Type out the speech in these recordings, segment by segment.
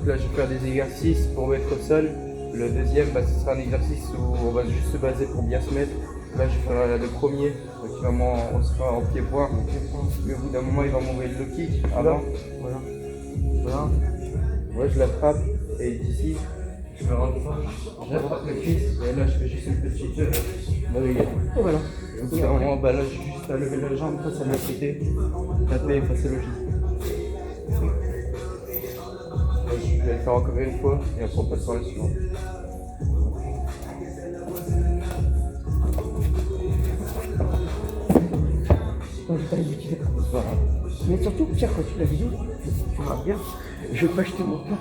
Donc là, je vais faire des exercices pour mettre au sol. Le deuxième, ce sera un exercice où on va juste se baser pour bien se mettre. Là, je vais faire le premier. Donc vraiment, on sera en pied-point. Mais au bout d'un moment, il va m'envoyer le low kick avant. Voilà. Voilà. Moi, je l'attrape et d'ici, je me rentre pas. J'attrape le cuisse et là, je fais juste une petite balayette. Et voilà. Au bout d'un moment, là, j'ai juste à lever la jambe face à l'autre côté, taper face à logique. Je vais le faire encore une fois et après on passe sur la suivante. Voilà. Mais surtout, tiens, quand tu la vidéo, tu verras bien, je vais pas jeter mon temps.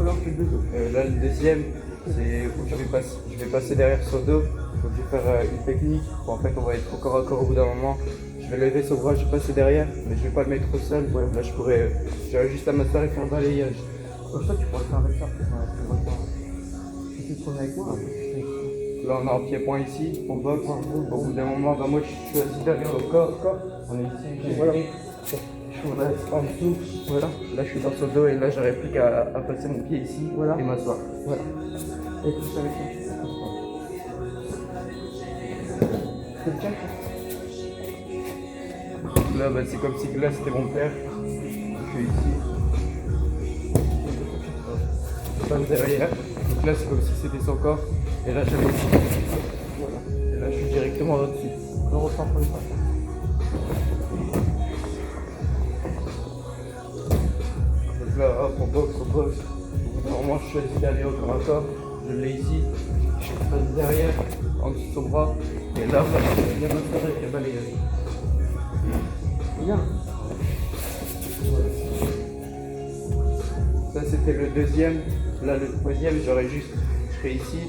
Alors que là, le deuxième, c'est où je vais passer derrière son dos. Donc je vais faire une technique où en fait on va être encore à corps au bout d'un moment. Je vais lever son bras, je vais passer derrière, mais je vais pas le mettre au sol. Ouais, là j'aurais juste à m'asseoir et faire un balayage. Comme ça, tu pourras le faire avec ça. Si tu te prends avec moi, Là on a un pied-point ici, on boxe. Au bout d'un moment, moi je suis assis derrière le corps. On est ici, voilà. je suis en dessous. Voilà. Là je suis dans son dos et là j'aurais plus qu'à passer mon pied ici voilà. et m'asseoir. Voilà. Et tout ça avec ça. C'est le tien. Là c'est comme si là c'était mon père. Je suis ici. Je passe derrière. Donc là c'est comme si c'était son corps. Et là j'avais ici. Voilà. Et là je suis directement au-dessus. On ressent comme ça. Donc là hop on boxe. Normalement je suis assis derrière au corps à corps. Je l'ai ici. Je passe derrière, en dessous de son bras. Et là je vais bien m'asseoir avec le balayage. Bien. Ça c'était le deuxième. Là le troisième, je serai ici,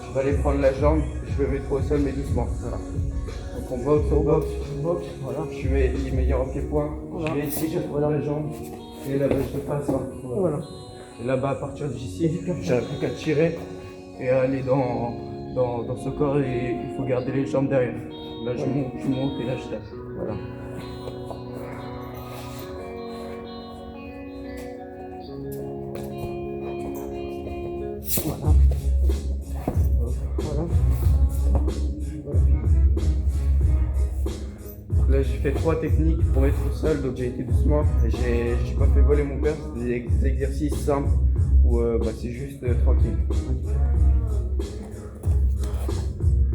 je vais aller prendre la jambe, je vais mettre au sol mais doucement. Voilà. Donc on boxe, voilà. Je mets les meilleurs en pied-point. Voilà. Je vais ici, je prends la jambe. Et là-bas je passe. Hein. Voilà. Et là-bas à partir d'ici, j'aurai plus qu'à tirer et aller dans ce corps et il faut garder les jambes derrière. Là je monte et là je tape. Voilà. Voilà. Voilà. Là j'ai fait 3 techniques pour mettre au sol, donc j'ai été doucement. J'ai pas fait voler mon père, c'est des exercices simples où c'est juste tranquille.